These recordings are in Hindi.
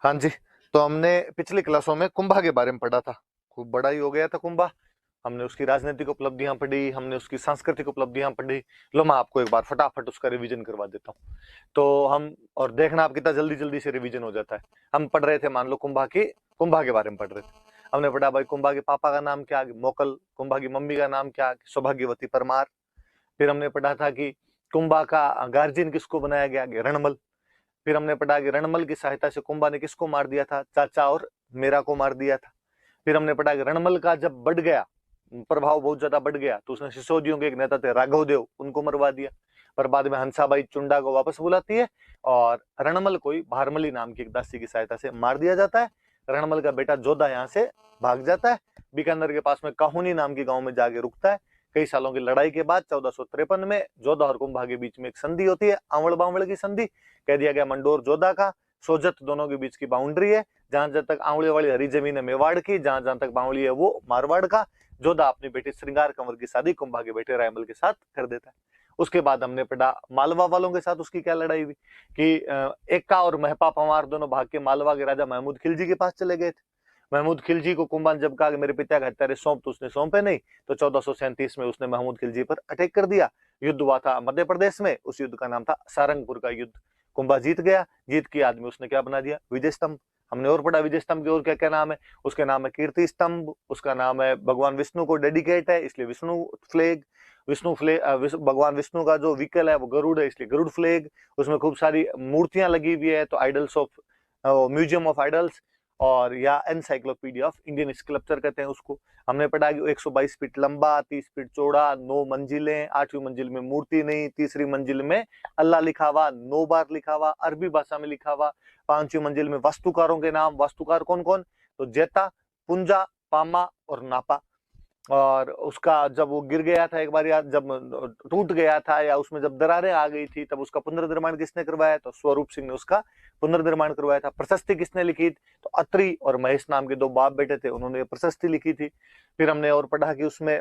हाँ जी। तो हमने पिछली क्लासों में कुंभा के बारे में पढ़ा था। खूब बड़ा ही हो गया था कुंभा। हमने उसकी राजनीतिक उपलब्धियां पढ़ी, हमने उसकी सांस्कृतिक उपलब्धियां पढ़ी। लो मैं आपको एक बार फटाफट उसका रिवीजन करवा देता हूँ। तो हम और देखना आप कितना जल्दी जल्दी से रिवीजन हो जाता है। हम पढ़ रहे थे, मान लो कुंभा के बारे में पढ़ रहे थे। हमने पढ़ा भाई कुंभा के पापा का नाम क्या, मोकल। कुंभा की मम्मी का नाम क्या, सौभाग्यवती परमार। फिर हमने पढ़ा था कि कुंभा का गार्जियन किसको बनाया गया, रणमल। फिर हमने पढ़ा कि रणमल की सहायता से कुंभा ने किसको मार दिया था, चाचा और मेरा को मार दिया था। फिर हमने पढ़ा कि रणमल का जब बढ़ गया, प्रभाव बहुत ज्यादा बढ़ गया, तो उसने सिसोदियों के एक नेता थे राघव देव, उनको मरवा दिया। पर बाद में हंसाबाई चुंडा को वापस बुलाती है और रणमल को भारमली नाम की एक दासी की सहायता से मार दिया जाता है। रणमल का बेटा जोधा यहाँ से भाग जाता है, बीकानेर के पास में काहुनी नाम के गांव में जाके रुकता है। कई सालों की लड़ाई के बाद 1453 में जोधा और कुंभा के बीच में एक संधि होती है, आंवड़ बावड़ की संधि। कह दिया गया मंडोर जोधा का, सोजत दोनों के बीच की बाउंड्री है। जहां जहां तक आंवले वाली हरी जमीन है मेवाड़ की, जहां जहां तक बावली है वो मारवाड़ का। जोधा अपनी बेटी श्रृंगार कंवर की शादी कुंभा के बेटे रायमल के साथ कर देता है। उसके बाद हमने पढ़ा मालवा वालों के साथ उसकी क्या लड़ाई हुई कि एक्का और महपा पंवार दोनों भाग के मालवा के राजा महमूद खिलजी के पास चले गए थे। महमूद खिलजी को कुंभा ने जब कहा कि मेरे पिता का हत्यारे सौंप, तो उसने सौंपे नहीं। तो 1437 में उसने महमूद खिलजी पर अटैक कर दिया। युद्ध हुआ था मध्य प्रदेश में, उस युद्ध का नाम था सारंगपुर का युद्ध। कुंभा जीत गया। जीत के आदमी उसने क्या बना दिया, विजय स्तंभ। हमने और पढ़ा विजय स्तंभ के और क्या क्या नाम है। उसके नाम है कीर्ति स्तंभ, उसका नाम है भगवान विष्णु को डेडिकेट है इसलिए विष्णु फ्लैग। भगवान विष्णु का जो व्हीकल है वो गरुड़ है इसलिए गरुड़ फ्लैग। उसमें खूब सारी मूर्तियां लगी हुई है, तो idols of museum of idols, और या एनसाइक्लोपीडिया ऑफ इंडियन स्कल्पचर कहते हैं उसको। हमने पढ़ा कि 122 फीट लंबा, 30 फीट चौड़ा, 9 मंजिलें, 8वीं मंजिल में मूर्ति नहीं, तीसरी मंजिल में अल्लाह लिखा हुआ, 9 बार लिखा हुआ, अरबी भाषा में लिखा हुआ। 5वीं मंजिल में वास्तुकारों के नाम, वास्तुकार कौन कौन, तो जेता, पुंजा, पामा और नापा। और उसका जब वो गिर गया था एक बार, या जब टूट गया था या उसमें जब दरारें आ गई थी, तब उसका पुनर्निर्माण किसने करवाया, तो स्वरूप सिंह ने उसका पुनर्निर्माण करवाया था। प्रशस्ति किसने लिखी, तो अत्रि और महेश नाम के दो बाप बेटे थे, उन्होंने प्रशस्ति लिखी थी। फिर हमने और पढ़ा कि उसमें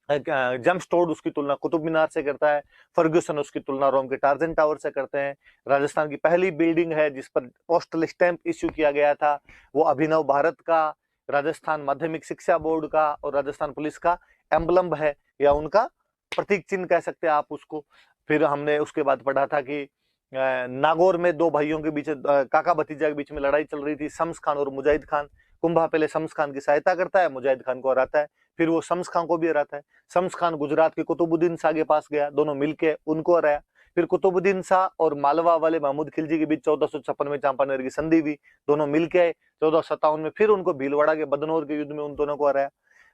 जेम्स टोड उसकी तुलना कुतुब मीनार से करता है, फर्ग्यूसन उसकी तुलना रोम के टार्जन टावर से करते हैं। राजस्थान की पहली बिल्डिंग है जिस पर पोस्टल स्टैंप इश्यू किया गया था, वो अभिनव भारत का, राजस्थान माध्यमिक शिक्षा बोर्ड का और राजस्थान पुलिस का एम्बलम है, या उनका प्रतीक चिन्ह कह सकते हैं आप उसको। फिर हमने उसके बाद पढ़ा था कि नागौर में दो भाइयों के बीच, काका भतीजा के बीच में लड़ाई चल रही थी, शम्स खान और मुजाहिद खान। कुंभा पहले शम्स खान की सहायता करता है, मुजाहिद खान को हराता है। फिर वो शम्स खान को भी हराता है। शम्स खान गुजरात के कुतुबुद्दीन शाह के पास गया, दोनों मिलके उनको हराया। फिर कुतुबुद्दीन शाह और मालवा वाले महमूद खिलजी के बीच 1456 में चांपानेर की संधि हुई, दोनों मिलके आए। 1457 में फिर उनको भीलवाड़ा के बदनौर के युद्ध में उन दोनों को हराया।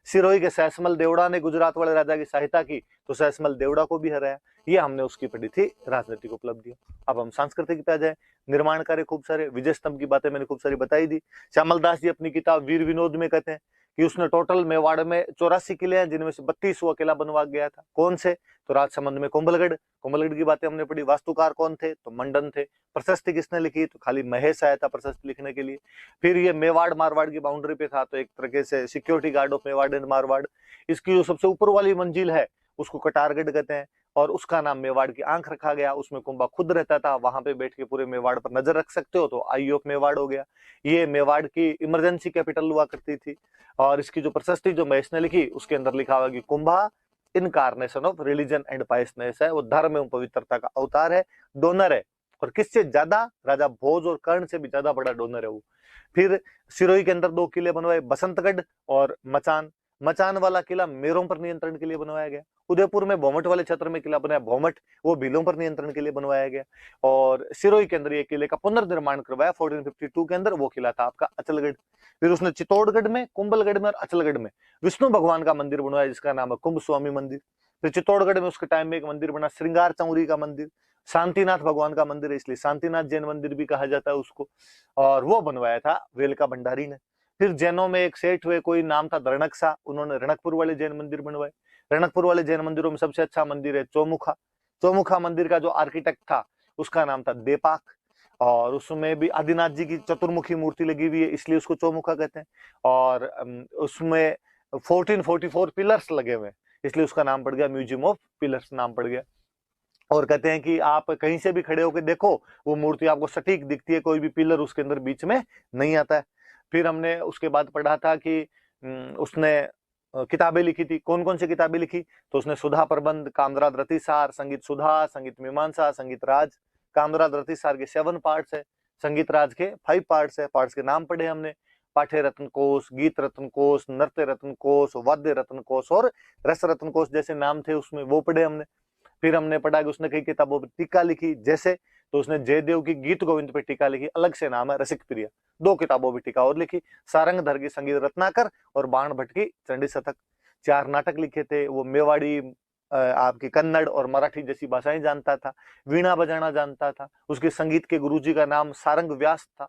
सिरोही के सैसमल देवड़ा ने गुजरात वाले राजा की सहायता की, तो सैसमल देवड़ा को भी हराया। ये हमने उसकी पढ़ी थी राजनीतिक उपलब्धियां। अब हम सांस्कृतिक पे आ जाए। निर्माण कार्य खूब सारे, विजय स्तंभ की बातें मैंने खूब सारी बताई दी। श्यामल दास जी अपनी किताब वीर विनोद में कहते हैं कि उसने टोटल मेवाड़ में 84 किले हैं, जिनमें से 32 वो अकेला बनवा गया था। कौन से, तो राजसमंद में कुंभलगढ़। कुंभलगढ़ की बातें हमने पढ़ी। वास्तुकार कौन थे, तो मंडन थे। प्रशस्ति किसने लिखी, तो खाली महेश आया था प्रशस्ति लिखने के लिए। फिर ये मेवाड़ मारवाड़ की बाउंड्री पे था, तो एक तरह से security guard of Mewar and Marwar. इसकी जो सबसे ऊपर वाली मंजिल है उसको कटारगढ़ कहते हैं, और उसका नाम मेवाड़ की आंख रखा गया। उसमें कुंभा खुद रहता था, वहां पे बैठ के पूरे मेवाड़ पर नजर रख सकते हो, तो आई ऑफ मेवाड़ हो गया। ये मेवाड़ की इमरजेंसी कैपिटल हुआ करती थी। और इसकी जो प्रशस्ति जो महेश ने लिखी, उसके अंदर लिखा हुआ कि Kumbha incarnation of religion and piousness है, वो धर्म एवं पवित्रता का अवतार है, डोनर है। और किससे ज्यादा, राजा भोज और कर्ण से भी ज्यादा बड़ा डोनर है वो। फिर सिरोही के अंदर दो किले बनवाए, बसंतगढ़ और मचान। मचान वाला किला मेरों पर नियंत्रण के लिए बनवाया गया। उदयपुर में भोमट वाले क्षेत्र में किला बनाया भोमट, वो भीलों पर नियंत्रण के लिए बनवाया गया। और सिरोही के अंदर ये किले का पुनर्निर्माण करवाया 1452 के अंदर, वो किला था आपका अचलगढ़। फिर उसने चित्तौड़गढ़ में, कुंभलगढ़ में और अचलगढ़ में विष्णु भगवान का मंदिर बनवाया, जिसका नाम है कुंभ स्वामी मंदिर। फिर चित्तौड़गढ़ में उसके टाइम में एक मंदिर बना, श्रृंगार चौरी का मंदिर। शांतिनाथ भगवान का मंदिर है, इसलिए शांतिनाथ जैन मंदिर भी कहा जाता है उसको, और वो बनवाया था वेलका भंडारी ने। फिर जैनों में एक सेठ हुए, कोई नाम था दरणकसा, उन्होंने रणकपुर वाले जैन मंदिर बनवाए। रणकपुर वाले जैन मंदिरों में सबसे अच्छा मंदिर है चौमुखा। चौमुखा मंदिर का जो आर्किटेक्ट था उसका नाम था देपाक, और उसमें भी आदिनाथ जी की चतुर्मुखी मूर्ति लगी हुई है, इसलिए उसको चौमुखा कहते हैं। और उसमें 1444 पिलर्स लगे हुए हैं, इसलिए उसका नाम पड़ गया म्यूजियम ऑफ पिलर्स नाम पड़ गया। और कहते हैं कि आप कहीं से भी खड़े होकर देखो वो मूर्ति आपको सटीक दिखती है, कोई भी पिलर उसके अंदर बीच में नहीं आता है। फिर हमने उसके बाद पढ़ा था कि उसने किताबें लिखी थी। कौन कौन सी किताबें लिखी? तो उसने सुधा प्रबंध, कामराज रतिसार, संगीत सुधा, संगीत मीमांसा, संगीत राज। कामराज रतिसार के 7 पार्ट्स है, संगीत राज के 5 पार्ट्स है। पार्ट्स के नाम पढ़े हमने, पाठ्य रत्न कोश, गीत रत्न कोश, नृत्य रत्न कोश, वाद्य रत्न कोश और रस रत्न कोश जैसे नाम थे उसमें, वो पढ़े हमने। फिर हमने पढ़ा कि उसने कई किताबों पर टीका लिखी, जैसे तो उसने जयदेव की गीत गोविंद पे टीका लिखी, अलग से नाम है रसिक प्रिय। 2 किताबों पर टीका और लिखी, सारंगधर की संगीत रत्नाकर और बाण भट्ट की चंडी शतक। 4 नाटक लिखे थे। वो मेवाड़ी, आपकी कन्नड़ और मराठी जैसी भाषाएं जानता था, वीणा बजाना जानता था। उसके संगीत के गुरुजी का नाम सारंग व्यास था।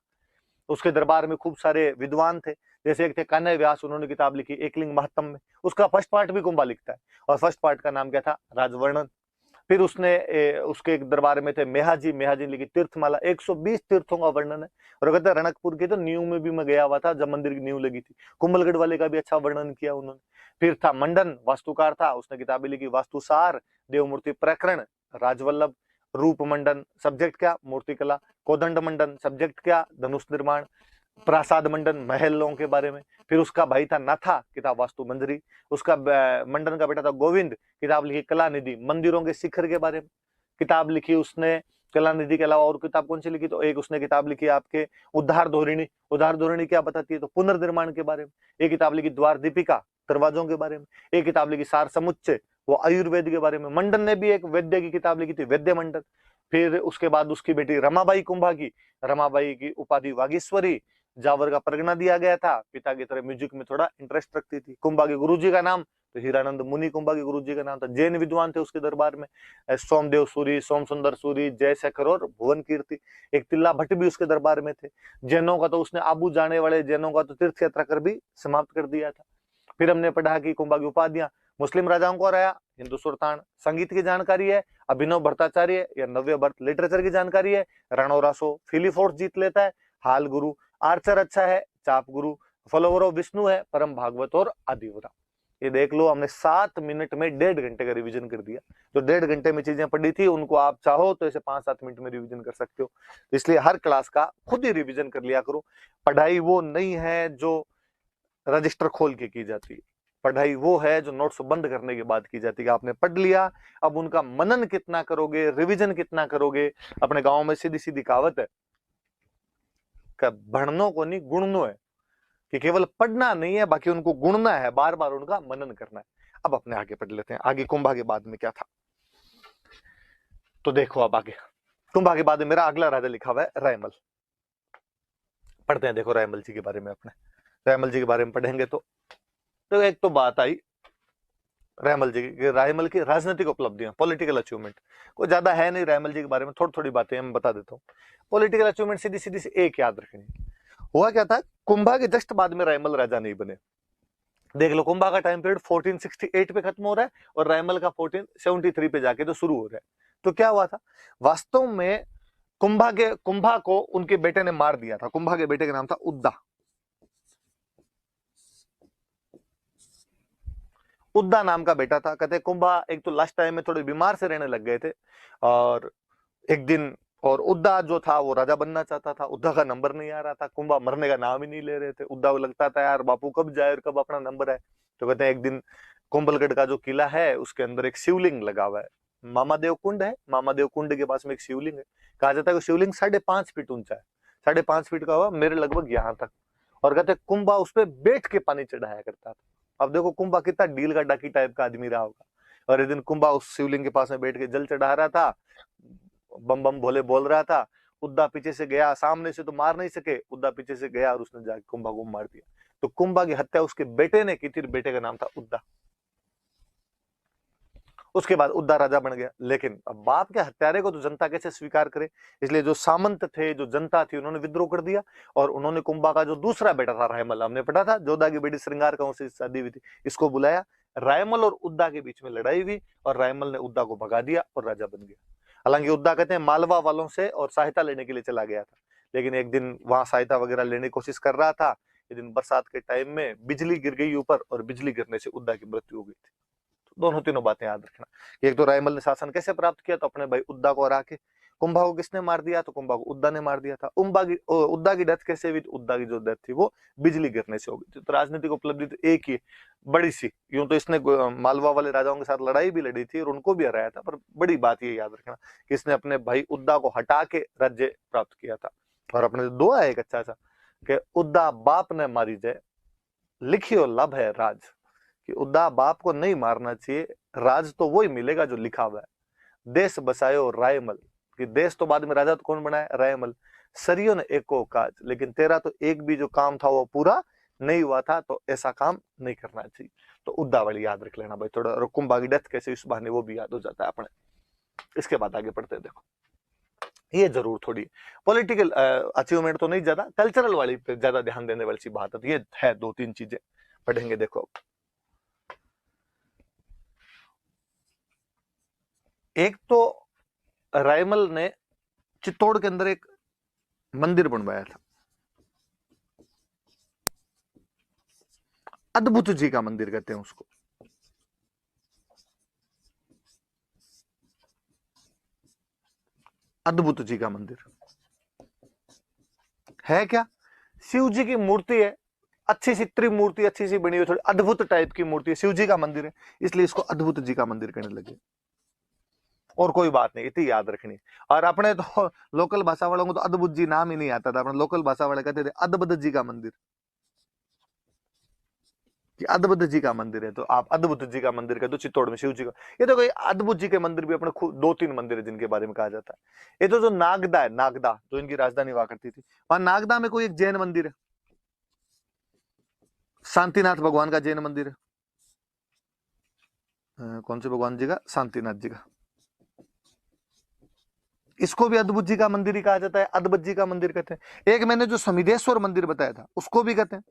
उसके दरबार में खूब सारे विद्वान थे, जैसे एक थे कान्है व्यास, उन्होंने किताब लिखी एकलिंग महत्तम में। उसका फर्स्ट पार्ट भी कुंभा लिखता है और फर्स्ट पार्ट का नाम क्या था? राजवर्णन। फिर उसने उसके एक दरबार में थे मेहाजी, मेहाजी ने लिखी तीर्थमाला, 120 तीर्थों का वर्णन है। और कहते हैं रणकपुर के तो नींव में भी मैं गया हुआ था जब मंदिर की नींव लगी थी। कुंभलगढ़ वाले का भी अच्छा वर्णन किया उन्होंने। फिर था मंडन, वास्तुकार था, उसने किताबें लिखी वास्तुसार, देवमूर्ति प्रकरण, राजवल्लभ। रूप मंडन, सब्जेक्ट क्या? मूर्तिकला। कोदंड मंडन, सब्जेक्ट क्या? धनुष निर्माण। प्रासाद मंडन, महलों के बारे में। फिर उसका भाई था नाथा, किताब वास्तु मंजरी। उसका मंडन का बेटा था गोविंद, किताब लिखी कला निधि, मंदिरों के शिखर के बारे में किताब लिखी उसने। कला निधि के अलावा और किताब कौन सी लिखी? तो एक उसने किताब लिखी आपके उद्धार धोरिणी। उद्धार धोरिणी क्या बताती है? तो पुनर्निर्माण के बारे में। एक किताब लिखी द्वार दीपिका, दरवाजों के बारे में। एक किताब लिखी सार समुच्चय, वो आयुर्वेद के बारे में। मंडन ने भी एक वैद्य की किताब लिखी थी, वैद्य मंडन। फिर उसके बाद उसकी बेटी रमाबाई कुंभा की, रमाबाई की उपाधि वागीश्वरी, जावर का परगना दिया गया था। पिता की तरह म्यूजिक में थोड़ा इंटरेस्ट रखती थी। कुंभा के गुरुजी का नाम तो हीरानंद मुनि कुंभा के गुरुजी का नाम था। जैन विद्वान थे उसके दरबार में, सोमदेव सूरी, सोम सुंदर सूरी, जयशेखर और भुवन कीर्ति। एक तिल्ला भट्ट भी उसके दरबार में थे। जैनों का तो उसने आबू जाने वाले जैनों का तो तीर्थ यात्रा कर भी समाप्त कर दिया था। फिर हमने पढ़ा कि कुंभा की उपाधियां मुस्लिम राजाओं को हराया, हिंदू सुल्तान। संगीत की जानकारी है, अभिनव भट्टाचार्य या नव्य भट्ट। लिटरेचर की जानकारी है, रणौरा सो फिलीफोर्स जीत लेता है। हाल गुरु, आर्चर अच्छा है, चाप गुरु। फॉलोवर ऑफ विष्णु है, परम भागवत और आदिवरा। ये देख लो, हमने 7 मिनट में 1.5 घंटे का रिवीजन कर दिया। जो 1.5 घंटे में चीजें पढ़ी थी उनको आप चाहो तो ऐसे 5-7 मिनट में रिवीजन कर सकते हो। इसलिए हर क्लास का खुद ही रिवीजन कर लिया करो। पढ़ाई वो नहीं है जो रजिस्टर खोल के की जाती है, पढ़ाई वो है जो नोट्स बंद करने के बाद की जाती है। आपने पढ़ लिया, अब उनका मनन कितना करोगे, रिवीजन कितना करोगे। अपने गांव में सीधी सीधी कहावत है, बढ़नो को नहीं गुणनो है, कि केवल पढ़ना नहीं है, बाकी उनको गुणना है, बार बार उनका मनन करना है। अब अपने आगे पढ़ लेते हैं, आगे कुंभा के बाद में क्या था। तो देखो अब आगे कुंभा के बाद में मेरा अगला राजा लिखा हुआ है रायमल। पढ़ते हैं, देखो रायमल जी के बारे में। अपने रायमल जी के बारे में पढ़ेंगे तो एक तो बात आई रायमल जी की, रायमल की राजनीतिक उपलब्धियां, पॉलिटिकल अचीवमेंट कोई ज्यादा है नहीं रायमल जी के बारे में, थोड़ी थोड़ी बातें मैं बता देता हूँ। पॉलिटिकल अचीवमेंट सीधी सीधी से एक याद रखनी। हुआ क्या था, कुंभा के जस्ट बाद में रायमल राजा नहीं बने। देख लो, कुंभा का टाइम पीरियड 1468 पे खत्म हो रहा है और रायमल का 1473 पे जाके तो शुरू हो रहा है। तो क्या हुआ था वास्तव में, कुंभा को उनके बेटे ने मार दिया था। कुंभा के बेटे का नाम था उद्दा। उद्दा नाम का बेटा था। कहते कुंभा एक तो लास्ट टाइम में थोड़े बीमार से रहने लग गए थे, और एक दिन, और उद्दा जो था वो राजा बनना चाहता था। उद्दा का नंबर नहीं आ रहा था, कुंभा मरने का नाम ही नहीं ले रहे थे। उद्दा को लगता था यार बापू कब जाए और कब अपना नंबर है। तो कहते हैं एक दिन कुंभलगढ़ का जो किला है उसके अंदर एक शिवलिंग लगा हुआ है, मामादेव कुंड है। मामादेव कुंड के पास में एक शिवलिंग है। कहा जाता है कि शिवलिंग 5.5 फीट ऊंचा है, 5.5 फीट का हुआ मेरे लगभग यहाँ तक। और कहते कुंभा उस पर बैठ के पानी चढ़ाया करता था। अब देखो कुंभा कितना डील का डाकी टाइप का आदमी रहा होगा। और एक दिन कुंभा उस शिवलिंग के पास में बैठ के जल चढ़ा रहा था, बम बम भोले बोल रहा था। उद्दा पीछे से गया, सामने से तो मार नहीं सके, उद्दा पीछे से गया और उसने जाके कुंभा को मार दिया। तो कुंभा की हत्या उसके बेटे ने की थी, बेटे का नाम था उद्दा। उसके बाद उद्दा राजा बन गया। लेकिन अब बाप के हत्यारे को तो जनता कैसे स्वीकार करे, इसलिए जो सामंत थे, जो जनता थी, उन्होंने विद्रोह कर दिया। और उन्होंने कुंभा का जो दूसरा बेटा था रायमल, हमने पढ़ा था जोधा की बेटी श्रृंगार कंव से शादी हुई थी, इसको बुलाया। रायमल और उद्दा के बीच में लड़ाई हुई और रायमल ने उद्दा को भगा दिया और राजा बन गया। हालांकि उद्दा कहते हैं मालवा वालों से और सहायता लेने के लिए चला गया था, लेकिन एक दिन वहां सहायता वगैरह लेने की कोशिश कर रहा था। एक दिन बरसात के टाइम में बिजली गिर गई ऊपर, और बिजली गिरने से उद्दा की मृत्यु हो गई थी। दोनों तीनों बातें याद रखना। एक तो रायमल ने शासन कैसे प्राप्त किया, तो अपने भाई उद्दा को हरा के। कुंभा को किसने मार दिया, तो कुंभा को उद्दा ने मार दिया था। उद्दा की डेथ कैसे हुई, तो उद्दा की जो डेथ थी वो बिजली गिरने से हो गई थी। तो राजनीतिक उपलब्धि तो एक ही बड़ी सी, यूं तो इसने मालवा वाले राजाओं के साथ लड़ाई भी लड़ी थी और उनको भी हराया था, पर बड़ी बात ये याद रखना कि इसने अपने भाई उद्दा को हटा के राज्य प्राप्त किया था। और अपने दुआ है एक अच्छा सा कि उद्दा बाप ने मारी जाए, लिखियो लब है राज, कि उद्दा बाप को नहीं मारना चाहिए, राज तो वही मिलेगा जो लिखा हुआ है। देश बसायो रायमल, कि देश तो बाद में राजा तो कौन बनाया, रायमल। सरियो ने एको काज, लेकिन तेरा तो एक भी जो काम था वो पूरा नहीं हुआ था, तो ऐसा काम नहीं करना चाहिए। तो उद्दावली याद रख लेना भाई थोड़ा। और कुंभा की डेथ कैसे इस बहाने वो भी याद हो जाता है अपने। इसके बाद आगे पढ़ते हैं। देखो ये जरूर थोड़ी पॉलिटिकल अचीवमेंट तो नहीं, ज्यादा कल्चरल वाली पे ज्यादा ध्यान देने वाली सी बात है। ये है दो तीन चीजें पढ़ेंगे। देखो एक तो रायमल ने चित्तौड़ के अंदर एक मंदिर बनवाया था, अद्भुत जी का मंदिर कहते हैं उसको। अद्भुत जी का मंदिर है क्या, शिव जी की मूर्ति है, अच्छी सी त्रिमूर्ति अच्छी सी बनी हुई, थोड़ी अद्भुत टाइप की मूर्ति है, शिव जी का मंदिर है, इसलिए इसको अद्भुत जी का मंदिर कहने लगे। और कोई बात नहीं, इतनी याद रखनी। और अपने तो लोकल भाषा वालों को तो अद्भुत जी नाम ही नहीं आता था, अपने लोकल भाषा वाले कहते थे अद्भुत जी का मंदिर, कि अद्भुत जी का मंदिर है, तो आप अद्भुत जी का मंदिर कहते हो चित्तौड़ में शिव जी का। ये तो कोई अद्भुत जी के मंदिर भी अपने खुद दो तीन मंदिर है जिनके बारे में कहा जाता है। ये तो जो नागदा है, नागदा जो इनकी राजधानी हुआ करती थी, वहां नागदा में कोई एक जैन मंदिर है, शांतिनाथ भगवान का जैन मंदिर है। कौन से भगवान जी का, शांतिनाथ जी का। इसको भी अद्भुत जी का मंदिर ही कहा जाता है, अद्भुत जी का मंदिर कहते हैं। एक मैंने जो समिदेश्वर मंदिर बताया था उसको भी कहते हैं,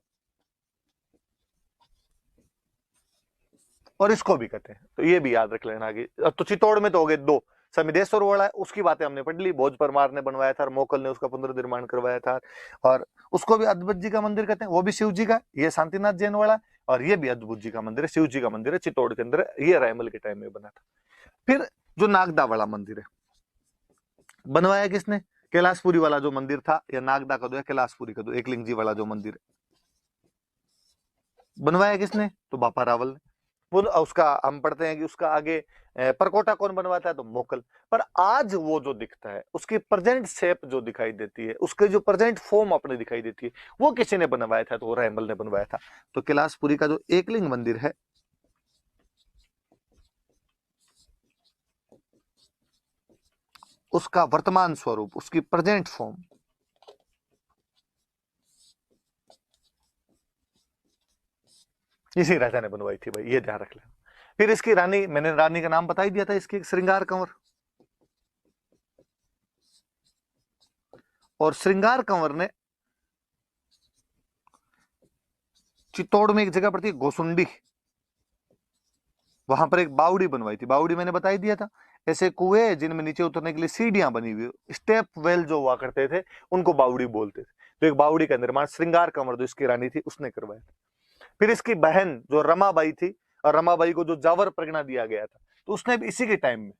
और इसको भी कहते हैं। तो ये भी याद रख लेना आगे। तो चित्तौड़ में तो हो गए दो, समिदेश्वर वाला है उसकी बातें हमने पढ़ ली, भोज परमार ने बनवाया था और मोकल ने उसका पुनर्निर्माण करवाया था, और उसको भी अद्भुत जी का मंदिर कहते हैं, वो भी शिव जी का। ये शांतिनाथ जैन वाला, और ये भी अद्भुत जी का मंदिर है, शिव जी का मंदिर है, चित्तौड़ के अंदर। ये रायमल के टाइम में बना था। फिर जो नागदा वाला मंदिर है, बनवाया किसने, कैलाशपुरी वाला जो मंदिर था, या नागदा का दो या कैलाशपुरी का दो, एकलिंग जी वाला जो मंदिर है, बनवाया किसने, तो बापा रावल ने। वो उसका हम पढ़ते हैं कि उसका आगे परकोटा कौन बनवाता है, तो मोकल। पर आज वो जो दिखता है, उसकी प्रेजेंट शेप जो दिखाई देती है, उसके जो प्रेजेंट फॉर्म अपने दिखाई देती है, वो किसी ने बनवाया था, तो वो रायमल ने बनवाया था। तो कैलाशपुरी का जो एकलिंग मंदिर है, उसका वर्तमान स्वरूप, उसकी प्रेजेंट फॉर्म इसी राजा ने बनवाई थी भाई, ये ध्यान रख लेना। फिर इसकी रानी, मैंने रानी का नाम बता ही दिया था, इसकी श्रृंगार कंवर। और श्रृंगार कंवर ने चित्तौड़ में एक जगह पड़ती है गोसुंडी, वहां पर एक बावड़ी बनवाई थी। बावड़ी मैंने बता ही दिया था, ऐसे कुएं जिनमें नीचे उतरने के लिए सीढ़ियां बनी हुई, स्टेप वेल जो हुआ करते थे, उनको बावड़ी बोलते थे। तो एक बावड़ी का निर्माण श्रृंगार कंवर जो इसकी रानी थी उसने करवाया था। फिर इसकी बहन जो रमाबाई थी, और रमाबाई को जो जावर प्रगना दिया गया था, तो उसने भी इसी के टाइम में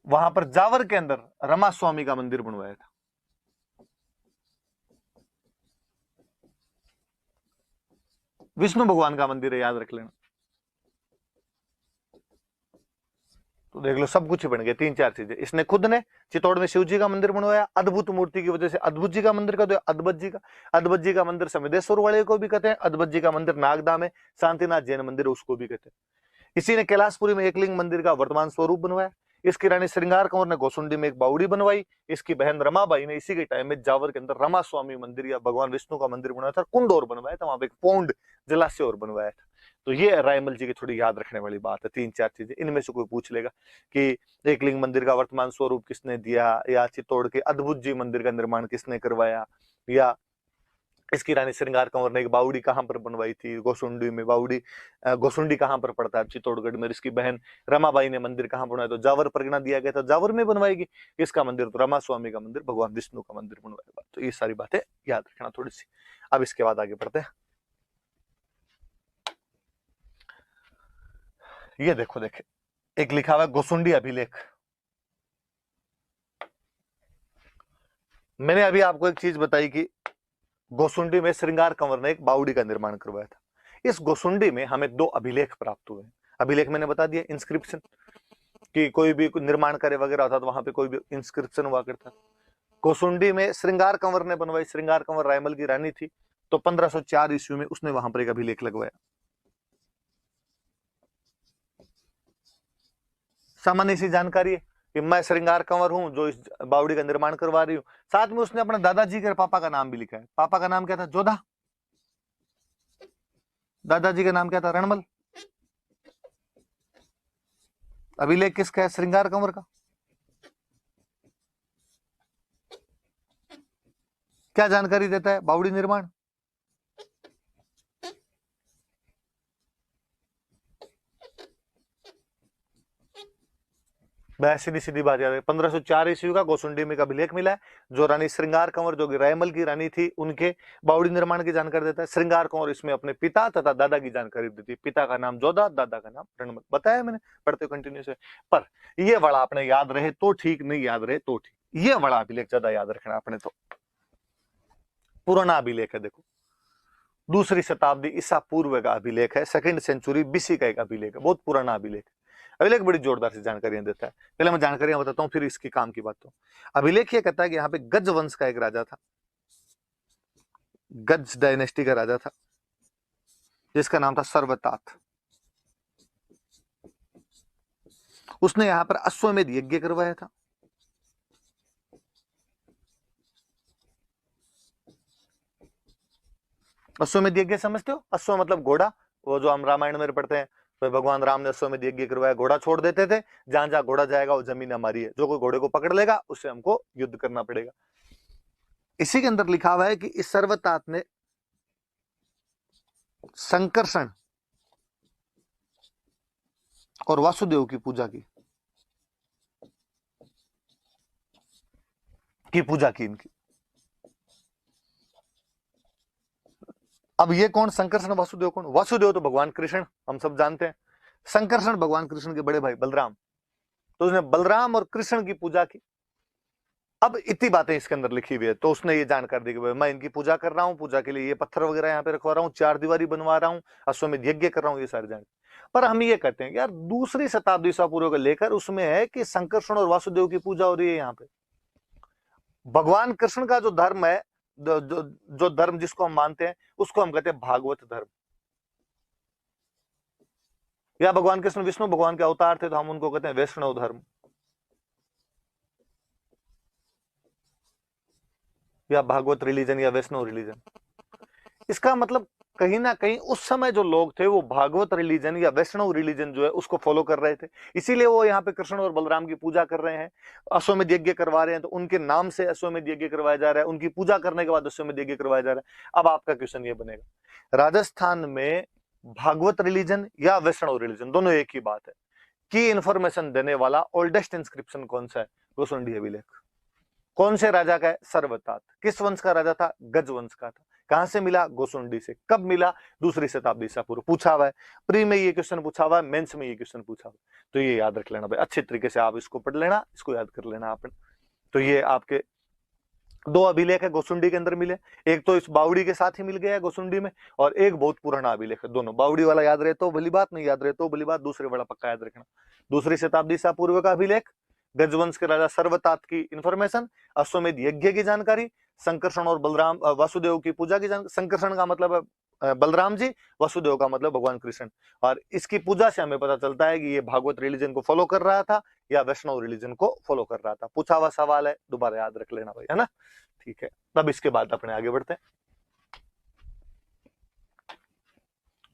वहां पर जावर के अंदर रमा स्वामी का मंदिर बनवाया था। विष्णु भगवान का मंदिर है, याद रख लेना। तो देख लो सब कुछ बन गया, तीन चार चीजें। इसने खुद ने चित्तौड़ में शिव जी का मंदिर बनवाया, अद्भुत मूर्ति की वजह से अद्भुत जी का मंदिर का, अद्भुत जी का। अद्भुत जी का मंदिर समिदेश्वर वाले को भी कहते हैं, अद्भुत जी का मंदिर नागदा में शांतिनाथ जैन मंदिर उसको भी कहते हैं। इसी ने कैलाशपुरी में एकलिंग मंदिर का वर्तमान स्वरूप बनवाया। इसकी रानी श्रृंगार कंवर ने गोसुंडी में एक बावड़ी बनवाई। इसकी बहन रमाबाई ने इसी के टाइम में जावर के अंदर रमा स्वामी मंदिर या भगवान विष्णु का मंदिर बनवाया था, कुंड और बनवाया था, वहां पे एक पौंड जलाशय और बनवाया था। तो ये रायमल जी की थोड़ी याद रखने वाली बात है, तीन चार चीजें। इनमें से कोई पूछ लेगा कि एकलिंग मंदिर का वर्तमान स्वरूप किसने दिया, या चित्तौड़ के अद्भुत जी मंदिर का निर्माण किसने करवाया, या इसकी रानी श्रृंगार कंवर ने एक बावड़ी कहां पर बनवाई थी, गोसुंडी में बावड़ी, गोसुंडी कहां पर पड़ता है, चित्तौड़गढ़ में। इसकी बहन रमाबाई ने मंदिर कहां बनवाया, तो जावर प्रगना दिया गया था, जावर में बनवाएगी। इसका मंदिर तो रमा स्वामी का मंदिर, भगवान विष्णु का मंदिर बनवाएगा। तो ये सारी बातें याद रखना थोड़ी सी। अब इसके बाद आगे बढ़ते हैं। ये देखो, देखे एक लिखा हुआ है गोसुंडी अभिलेख। मैंने अभी आपको एक चीज बताई कि गोसुंडी में श्रृंगार कंवर ने एक बावड़ी का निर्माण करवाया था। इस गोसुंडी में हमें 2 अभिलेख प्राप्त हुए। अभिलेख मैंने बता दिया, इंस्क्रिप्शन, कि कोई भी निर्माण कार्य वगैरह होता तो वहां पे कोई भी इंस्क्रिप्शन हुआ करता। गोसुंडी में श्रृंगार कंवर ने बनवाई। श्रृंगार कंवर रायमल की रानी थी, तो 1504 ईस्वी में उसने वहां पर एक अभिलेख लगवाया। सामान्य सी जानकारी है कि मैं श्रृंगार कंवर हूं जो इस बावड़ी का निर्माण करवा रही हूं। साथ में उसने अपने दादाजी के पापा का नाम भी लिखा है। पापा का नाम क्या था? जोधा। दादाजी का नाम क्या था? रणमल। अभिलेख किसका है? श्रृंगार कंवर का। क्या जानकारी देता है बावड़ी निर्माण? सीधी सीधी बात याद है, 1504 ईस्वी का गोसुंडी में अभिलेख मिला है, जो रानी श्रृंगार कंवर जो रायमल की रानी थी उनके बावड़ी निर्माण की जानकारी देता है। श्रृंगार कंवर इसमें अपने पिता तथा दादा की जानकारी देती है। पिता का नाम जोधा, दादा का नाम रणमल। बताया मैंने, पढ़ते कंटिन्यू से। पर ये वाला आपने याद रहे तो ठीक, नहीं याद रहे तो ठीक। ये वाला अभिलेख ज्यादा याद रखना आपने। तो पुराना अभिलेख है, देखो 2री शताब्दी ईसा पूर्व का अभिलेख है, 2nd सेंचुरी बीसी का एक अभिलेख है, बहुत पुराना अभिलेख है। अभिलेख बड़ी जोरदार सी जानकारियां देता है। पहले मैं जानकारियां बताता हूं, फिर इसकी काम की बात। तो अभिलेख ये कहता है कि यहाँ पे गज वंश का एक राजा था, गज डायनेस्टी का राजा था, जिसका नाम था सर्वतात। उसने यहां पर अश्वमेध यज्ञ करवाया था। अश्वमेध यज्ञ समझते हो? अश्व मतलब घोड़ा, वो जो हम रामायण में पढ़ते हैं, तो भगवान राम ने अश्वमेध यज्ञ करवाया। घोड़ा छोड़ देते थे, जहां जहां घोड़ा जाएगा वो जमीन हमारी है, जो कोई घोड़े को पकड़ लेगा उससे हमको युद्ध करना पड़ेगा। इसी के अंदर लिखा हुआ है कि इस सर्वतात ने संकर्षण और वासुदेव की पूजा की पूजा की इनकी। अब ये कौन? संकर्षण, वासुदेव कौन? वासुदेव तो भगवान कृष्ण, हम सब जानते हैं। संकर्षण भगवान कृष्ण के बड़े भाई बलराम, तो उसने बलराम और कृष्ण की पूजा की। अब इतनी बातें इसके अंदर लिखी हुई है, तो उसने ये जानकारी दी कि मैं इनकी पूजा कर रहा हूँ, पूजा के लिए ये पत्थर वगैरह यहाँ पे रखवा रहा हूँ, 4 दीवारी बनवा रहा हूँ, अश्वमेध यज्ञ कर रहा हूँ, ये सारी जानकारी। पर हम ये कहते हैं कि यार 2री शताब्दी ईसा पूर्व को लेकर उसमें है कि संकर्षण और वासुदेव की पूजा हो रही है। यहाँ पे भगवान कृष्ण का जो धर्म है, जो धर्म जिसको हम मानते हैं, उसको हम कहते हैं भागवत धर्म। या भगवान कृष्ण विष्णु भगवान के अवतार थे, तो हम उनको कहते हैं वैष्णव धर्म, या भागवत रिलीजन, या वैष्णव रिलीजन। इसका मतलब कहीं ना कहीं उस समय जो लोग थे वो भागवत रिलीजन या वैष्णव रिलीजन जो है उसको फॉलो कर रहे थे, इसीलिए वो यहाँ पे कृष्ण और बलराम की पूजा कर रहे हैं, अश्वमेध यज्ञ करवा रहे हैं। तो उनके नाम से अश्वमेध यज्ञ करवाया जा रहा है, उनकी पूजा करने के बाद अश्वमेध यज्ञ करवाया जा रहा है। अब आपका क्वेश्चन ये बनेगा, राजस्थान में भागवत रिलीजन या वैष्णव रिलीजन, दोनों एक ही बात है, की इंफॉर्मेशन देने वाला ओल्डेस्ट इंस्क्रिप्शन कौन सा है? गोसुंडी अभिलेख। कौन से राजा का है? सर्वतात। किस वंश का राजा था? गज वंश का था। कहां से मिला? गोसुंडी से। कब मिला? 2री शताब्दी ईसा पूर्व। पूछा हुआ है, प्री में ये क्वेश्चन पूछा हुआ है, मेंस में ये क्वेश्चन पूछा हुआ है, तो ये याद रख लेना भाई, अच्छे तरीके से आप इसको पढ़ लेना, इसको याद कर लेना आपने। तो ये आपके 2 अभिलेख है गोसुंडी के अंदर मिले, एक तो इस बावड़ी के साथ ही मिल गया है गोसुंडी में, और एक बहुत पुराना अभिलेख है। दोनों, बावड़ी वाला याद रहे तो भली बात, नहीं याद रहे तो भली बात, दूसरे वाला पक्का याद रखना। 2री शताब्दी ईसा पूर्व का अभिलेख, गजवंश के राजा सर्वतात की इंफॉर्मेशन, अश्वमेध यज्ञ की जानकारी, संकर्षण और बलराम वासुदेव की पूजा की जानकारी। संकर्षण का मतलब है बलराम जी, वासुदेव का मतलब भगवान कृष्ण। और इसकी पूजा से हमें पता चलता है कि ये भागवत रिलीजन को फॉलो कर रहा था या वैष्णव रिलीजन को फॉलो कर रहा था। पूछा हुआ सवाल है, दोबारा याद रख लेना भाई, है ना? ठीक है, तब इसके बाद अपने आगे बढ़ते हैं।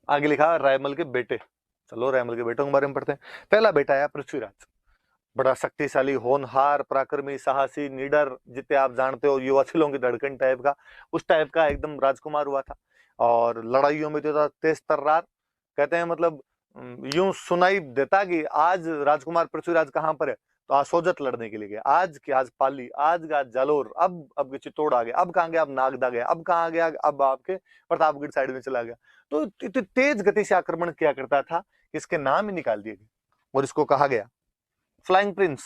आगे लिखा है रायमल के बेटे। चलो रायमल के बेटों के बारे में पढ़ते हैं। पहला बेटा है पृथ्वीराज, बड़ा शक्तिशाली, होनहार, पराक्रमी, साहसी, निडर, जितने आप जानते हो युवा छिलों की धड़कन टाइप का, उस टाइप का एकदम राजकुमार हुआ था। और लड़ाइयों में तो था तेज तर्रार। कहते हैं मतलब यूं सुनाई देता कि आज राजकुमार पृथ्वीराज कहाँ पर है, तो आज सोजत लड़ने के लिए गया, आज की आज पाली, आज का जालोर, अब चित्तौड़ आ गया, अब कहाँ गया, अब नागदा गया, अब कहाँ गया, अब आपके प्रतापगढ़ साइड में चला गया। तो इतनी तेज गति से आक्रमण किया करता था इसके नाम ही निकाल दिए गए और इसको कहा गया फ्लाइंग प्रिंस,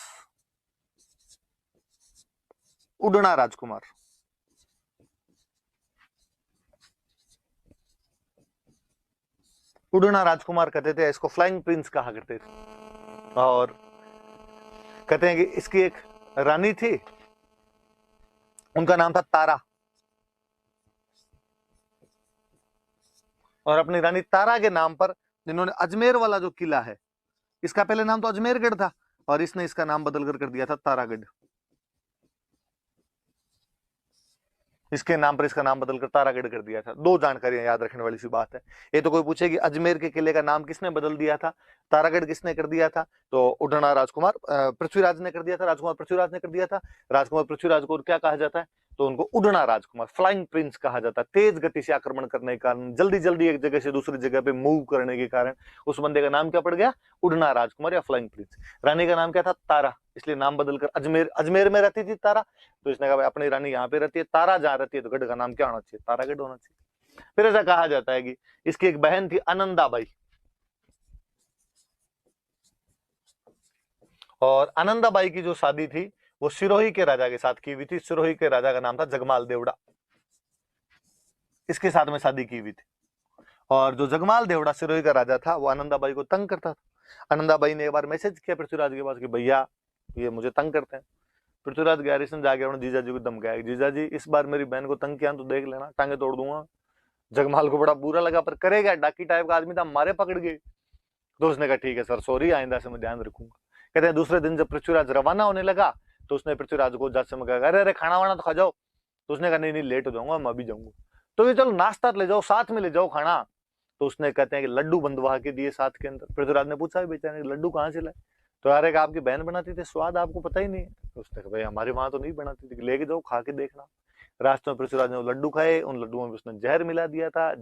उड़ना राजकुमार। उड़ना राजकुमार कहते थे, इसको फ्लाइंग प्रिंस कहा करते थे। और कहते हैं कि इसकी एक रानी थी, उनका नाम था तारा, और अपनी रानी तारा के नाम पर इन्होंने अजमेर वाला जो किला है, इसका पहले नाम तो अजमेरगढ़ था और इसने इसका नाम बदल कर दिया था तारागढ़। इसके नाम पर इसका नाम बदलकर तारागढ़ कर दिया था। दो जानकारियां याद रखने वाली सी बात है। ये तो कोई पूछे कि अजमेर के किले का नाम किसने बदल दिया था, तारागढ़ किसने कर दिया था, तो उड़ना राजकुमार पृथ्वीराज ने कर दिया था, राजकुमार पृथ्वीराज ने कर दिया था। राजकुमार पृथ्वीराज को क्या कहा जाता है, तो उनको उड़ना राजकुमार, फ्लाइंग प्रिंस कहा जाता है। तेज गति से आक्रमण करने के कारण, जल्दी जल्दी एक जगह से दूसरी जगह पे मूव करने के कारण उस बंदे का नाम क्या पड़ गया, उड़ना राजकुमार या फ्लाइंग प्रिंस। रानी का नाम क्या था, तारा, इसलिए नाम बदलकर अजमेर में रहती थी तारा, तो इसने कहा अपनी रानी यहाँ पे रहती है, तारा जहाँ रहती है तो गढ़ का नाम क्या होना चाहिए, तारागढ़ होना चाहिए। फिर ऐसा कहा जाता है कि इसकी एक बहन थी आनंदाबाई, और आनंदाबाई की जो शादी थी वो सिरोही के राजा के साथ की हुई थी। सिरोही के राजा का नाम था जगमाल देवड़ा, इसके साथ में शादी की हुई थी। और जो जगमाल देवड़ा सिरोही का राजा था वो आनंदाबाई को तंग करता था। आनंदाबाई ने एक बार मैसेज किया पृथ्वीराज के पास कि भैया ये मुझे तंग करते हैं। पृथ्वीराज गैरिसन जाके अपने जीजा जी को धमकाया, जीजा जी इस बार मेरी बहन को तंग किया तो देख लेना, टांगे तोड़ दूंगा। जगमाल को बड़ा बुरा लगा, पर करेगा, डाकी टाइप का आदमी था, मारे पकड़ गए। तो उसने कहा ठीक है सर, सॉरी, आइंदा से मैं ध्यान रखूंगा। कहते हैं दूसरे दिन जब पृथ्वीराज रवाना होने लगा तो उसने पृथ्वीराज को जाते समय कहा, अरे अरे खाना वाना तो खा जाओ। तो उसने कहा नहीं नहीं, लेट हो जाऊंगा, मैं अभी जाऊंगा। तो ये चलो नाश्ता ले जाओ, साथ में ले जाओ खाना। तो उसने कहते हैं कि लड्डू बंधवा के दिए साथ के अंदर। पृथ्वीराज ने पूछा बेचारे लड्डू कहाँ से लाए, तो यार आपकी बहन बनाती थी, स्वाद आपको पता ही नहीं है। तो उसने कहा भाई हमारी माँ तो नहीं बनाती थी, लेके जाओ खा के देखना। रास्ते में पृथ्वीराज ने लड्डू खाए, उन लड्डुओं में उसने जहर मिला दिया था,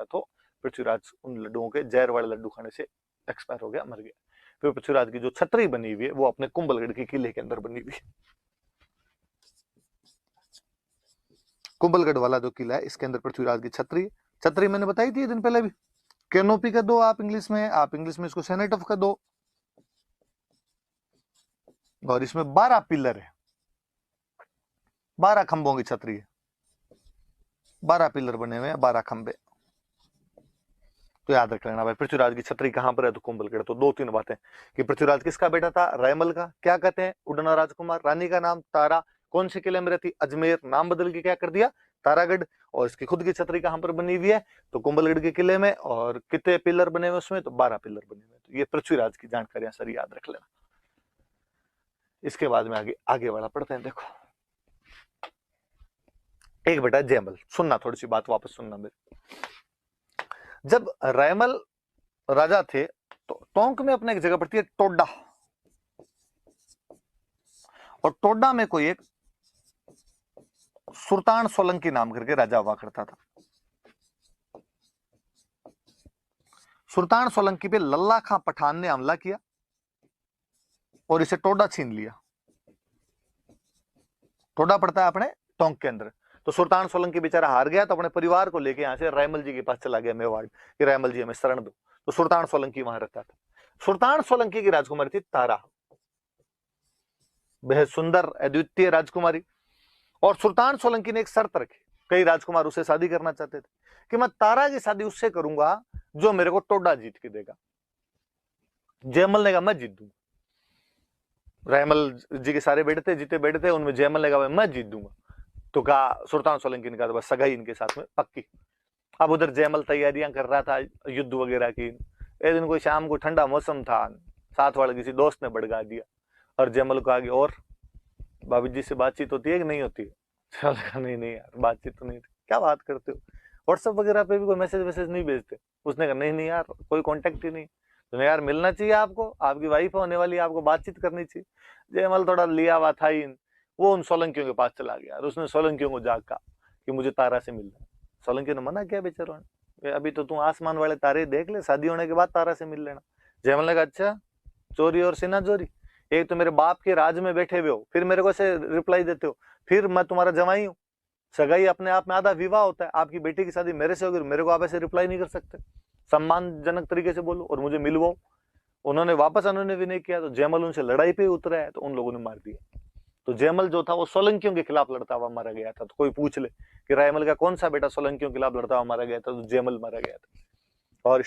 तो पृथ्वीराज उन लड्डुओं के जहर वाले लड्डू खाने से एक्सपायर हो गया, मर गया। फिर पृथ्वीराज की जो छतरी बनी हुई है वो अपने कुंभलगढ़ के किले के अंदर बनी हुई है। कुंभलगढ़ वाला जो किला है इसके अंदर पृथ्वीराज की छतरी मैंने बताई थी दिन पहले भी, कैनोपी कर दो आप इंग्लिश में इसको सेनेट ऑफ कर दो। और इसमें 12 पिलर है, 12 खंभों की छतरी है, 12 पिलर बने हुए हैं, 12 खंभे। तो याद रख लेना भाई पृथ्वीराज की छतरी कहां पर है, तो कुंभलगढ़। तो 2-3 बातें कि पृथ्वीराज किसका बेटा था, रैमल का, क्या कहते हैं उड़ना राजकुमार, रानी का नाम तारा, कौन से किले में रहती, अजमेर, नाम बदल के क्या कर दिया, तारागढ़। और इसकी खुद की छतरी कहां पर बनी हुई है, तो कुंभलगढ़ के किले में। और कितने पिलर बने हुए उसमें, तो 12 पिलर बने हुए। तो ये पृथ्वीराज की जानकारियां सर याद रख लेना। इसके बाद में आगे वाला पढ़ते हैं। देखो एक बेटा जयमल, सुनना थोड़ी सी बात वापस सुनना मेरे। जब रैमल राजा थे तो टोंक में अपने एक जगह पड़ती है टोडा, और टोडा में कोई एक सुल्तान सोलंकी नाम करके राजा हुआ करता था। सुल्तान सोलंकी पे लल्ला खां पठान ने हमला किया और इसे टोडा छीन लिया। टोडा पड़ता है अपने टोंक के अंदर। तो सुल्तान सोलंकी बेचारा हार गया, तो अपने परिवार को लेके यहाँ से रैमल जी के पास चला गया मेवाड़ कि रैमल जी हमें शरण दो। तो सुल्तान सोलंकी वहां रहता था। सुल्तान सोलंकी की राजकुमारी थी तारा, बेहद सुंदर अद्वितीय राजकुमारी। और सुल्तान सोलंकी ने एक शर्त रखी, कई राजकुमार उससे शादी करना चाहते थे, कि मैं तारा की शादी उससे करूंगा जो मेरे को टोडा जीत के देगा। जयमल ने कहा मैं जीत दूंगा। रैमल जी के सारे बेटे थे, जीते बेटे थे, उनमें जयमल ने कहा मैं जीत दूंगा। तो कहा सुल्तान सोलंकी ने कहा तो बस सगाई इनके साथ में पक्की। अब उधर जयमल तैयारियां कर रहा था युद्ध वगैरह की। एक दिन कोई शाम को ठंडा मौसम था, साथ वाले किसी दोस्त ने भड़का दिया और जयमल को आगे, और भाभी जी से बातचीत होती है कि नहीं होती है? नहीं नहीं यार बातचीत तो नहीं थी। क्या बात करते हो, व्हाट्सएप वगैरह पे भी कोई मैसेज नहीं भेजते? उसने कहा नहीं नहीं यार कोई कॉन्टेक्ट ही नहीं। तो यार मिलना चाहिए आपको, आपकी वाइफ होने वाली, आपको बातचीत करनी चाहिए। जयमल थोड़ा लिया हुआ था ही, वो उन सोलंकियों के पास चला गया और उसने सोलंकियों को जाग कहा कि मुझे तारा से मिलना है। सोलंकियों ने मना किया बेचारों ने, अभी तो तू आसमान वाले तारे देख ले, शादी होने के बाद तारा से मिल लेना। जयमल ने कहा अच्छा, चोरी और सीना चोरी, एक तो मेरे बाप के राज में बैठे हुए हो, फिर मेरे को ऐसे रिप्लाई देते हो, फिर मैं तुम्हारा जवाई हूँ। सगाई अपने आप में आधा विवाह होता है, आपकी बेटी की शादी मेरे से होगी, मेरे को आप ऐसे रिप्लाई नहीं कर सकते। सम्मानजनक तरीके से बोलो और मुझे मिलवाओ। उन्होंने वापस उन्होंने भी नहीं किया, तो जयमल उनसे लड़ाई पे उतरा है, तो उन लोगों ने मार दिया। तो जयमल जो था वो सोलंकियों के खिलाफ लड़ता हुआ मारा गया था। तो कोई पूछ ले कि रायमल का कौन सा बेटा सोलंकियों के खिलाफ लड़ता हुआ मारा गया था, तो जयमल मारा गया था। और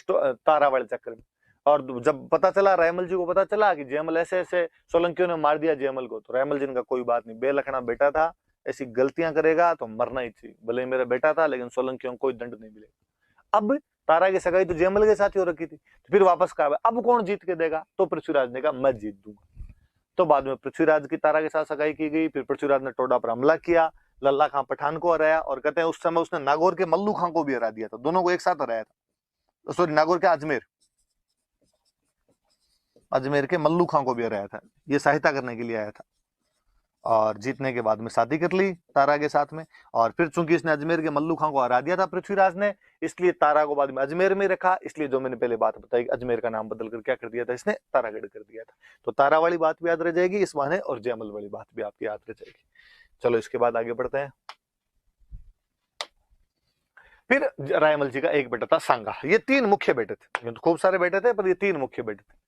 तारावाड़ चक्कर में, और जब पता चला रायमल जी को पता चला कि जयमल ऐसे ऐसे सोलंकियों ने मार दिया जयमल को, तो रायमल जी ने कहा कोई बात नहीं, बेलखना बेटा था, ऐसी गलतियां करेगा तो मरना ही चाहिए, भले ही मेरा बेटा था लेकिन सोलंकियों को कोई दंड नहीं मिलेगा। अब तारा की सगाई तो जयमल के साथ ही हो रखी थी, तो फिर वापस कहा अब कौन जीत के देगा, तो पृथ्वीराज ने कहा मैं जीत दूंगा। तो बाद में पृथ्वीराज की तारा के साथ सगाई की गई। फिर पृथ्वीराज ने टोडा पर हमला किया, लल्ला खां पठान को हराया, और कहते हैं उस समय उसने नागौर के मल्लू खां को भी हरा दिया था, दोनों को एक साथ हराया था। सॉरी, नागौर के अजमेर के मल्लू खां को भी हराया था। ये सहायता करने के लिए आया था, और जीतने के बाद में शादी कर ली तारा के साथ में। और फिर चूंकि इसने अजमेर के मल्लू खां को हरा दिया था पृथ्वीराज ने, इसलिए तारा को बाद में अजमेर में रखा। इसलिए जो मैंने पहले बात बताई, अजमेर का नाम बदल कर क्या कर दिया था इसने, तारागढ़ कर दिया था। तो तारा वाली बात भी याद रह जाएगी इस बहाने, और जयमल वाली बात भी आपकी याद रह जाएगी। चलो इसके बाद आगे बढ़ते हैं। फिर रायमल जी का एक बेटा था सांगा। ये तीन मुख्य बेटे थे, तो खूब सारे बेटे थे पर ये तीन मुख्य बेटे थे।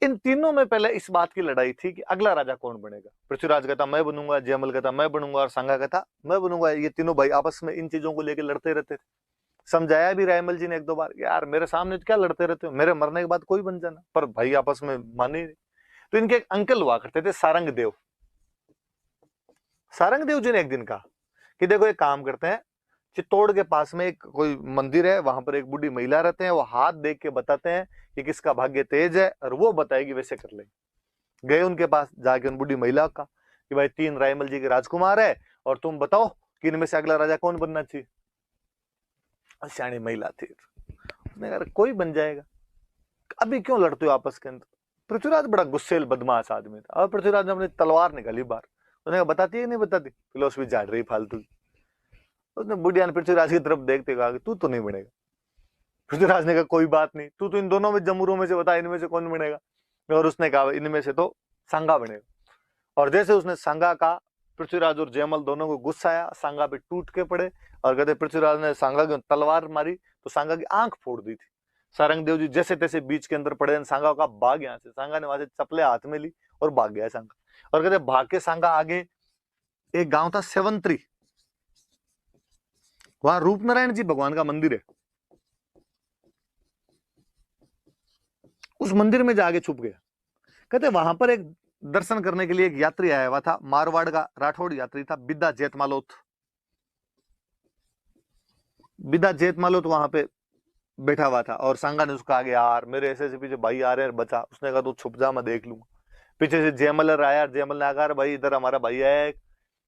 इन तीनों में पहले इस बात की लड़ाई थी कि अगला राजा कौन बनेगा। पृथ्वीराज कहता मैं बनूंगा, जयमल कहता मैं बनूंगा, और सांगा कहता मैं बनूंगा। ये तीनों भाई आपस में इन चीजों को लेकर लड़ते रहते थे। समझाया भी रायमल जी ने एक दो बार, यार मेरे सामने तो क्या लड़ते रहते हो, मेरे मरने के बाद कोई बन जाना, पर भाई आपस में माने नहीं। तो इनके एक अंकल हुआ करते थे सारंग देव। सारंग देव जी ने एक दिन कहा कि देखो एक काम करते हैं, चित्तौड़ के पास में एक कोई मंदिर है, वहां पर एक बूढ़ी महिला रहते हैं, वो हाथ देख के बताते हैं कि किसका भाग्य तेज है, और वो बताएगी वैसे कर लेंगे। गए उनके पास, जाके उन बूढ़ी महिला का कि भाई तीन रायमल जी के राजकुमार है, और तुम बताओ कि इनमें से अगला राजा कौन बनना चाहिए। सियाणी महिला थी, उसने कहा कोई बन जाएगा, अभी क्यों लड़ते हो आपस के अंदर। पृथ्वीराज बड़ा गुस्सेल बदमाश आदमी था, और पृथ्वीराज ने अपनी तलवार निकाली बाहर। उसने कहा बताती है नहीं बताती, फिलोसफी झाड़ रही फालतू। उसने बुढ़िया ने पृथ्वीराज की तरफ देखते कहा कि तू तो नहीं बनेगा। पृथ्वीराज ने कहा कोई बात नहीं, तू तो इन दोनों में जमूरों में से बता, इनमें से कौन बनेगा। और उसने कहा इनमें से तो सांगा बनेगा। और जैसे उसने सांगा का, पृथ्वीराज और जयमल दोनों को गुस्सा आया, सांगा पे टूट के पड़े, और कहते पृथ्वीराज ने सांगा की तलवार मारी तो सांगा की आंख फोड़ दी थी। सारंग देव जी जैसे तैसे बीच के अंदर पड़े, सांगा का भाग यहाँ से, सांगा ने वहां से चपले हाथ में ली और भाग गया सांगा। और कहते भाग के सांगा आगे एक गांव था सेवंत्री, वहां रूपनारायण जी भगवान का मंदिर है, उस मंदिर में जाके छुप गया। कहते वहां पर एक दर्शन करने के लिए एक यात्री आया हुआ था, मारवाड़ का राठौड़ यात्री था, बिद्दा जेतमालोत। बिद्दा जेतमालोत वहां पे बैठा हुआ था, और सांगा ने उसको आगे, यार मेरे ऐसे ऐसे पीछे भाई आ रहे हैं, बचा। उसने कहा तू छुप जा, मैं देख लूंगा। पीछे से जयमल आया, जयमल ने आकर भाई इधर हमारा भाई है,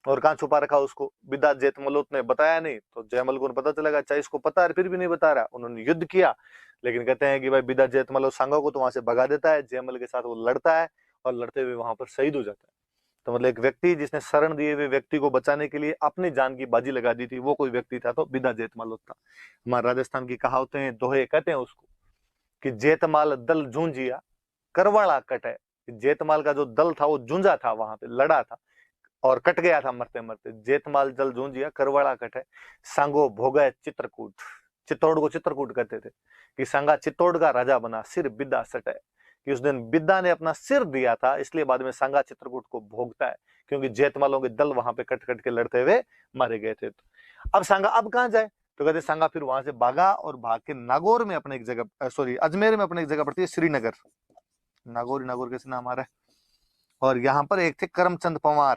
और कहाँ छुपा रखा उसको। बिद्दा जेतमलोत ने बताया नहीं, तो जयमल को पता चलेगा, चाहे इसको पता है फिर भी नहीं बता रहा। उन्होंने युद्ध किया, लेकिन कहते हैं कि भाई बिद्दा जेतमलोत सांगा को तो वहां से भगा देता है, जयमल के साथ वो लड़ता है, और लड़ते हुए वहां पर शहीद हो जाता है। तो मतलब एक व्यक्ति जिसने शरण दिए हुए व्यक्ति को बचाने के लिए अपनी जान की बाजी लगा दी थी, वो कोई व्यक्ति था, तो बिद्दा जेतमालोत था। हमारे राजस्थान की कहावतें हैं, दोहे कहते हैं उसको कि जेतमाल दल जूंजिया करवाड़ा कटे। जेतमाल का जो दल था वो जूंजा था, वहां पे लड़ा था और कट गया था मरते मरते। जेतमाल जल जूंजिया करवाड़ा कटे, सांगो भोगे चित्रकूट। चित्तौड़ को चित्रकूट कहते थे, कि सांगा चित्तौड़ का राजा बना, सिर बिद्दा सटे, कि उस दिन बिद्दा ने अपना सिर दिया था, इसलिए बाद में सांगा चित्रकूट को भोगता है, क्योंकि जेतमालों के दल वहां पे कट कट के लड़ते हुए मारे गए थे। अब सांगा अब कहां जाए, तो कहते सांगा फिर वहां से भागा, और भाग के नागौर में अपने एक जगह, सॉरी अजमेर में अपने एक जगह पड़ती है श्रीनगर, नागौर, नागौर कैसे नाम आ रहा है, और यहाँ पर एक थे करमचंद पंवार।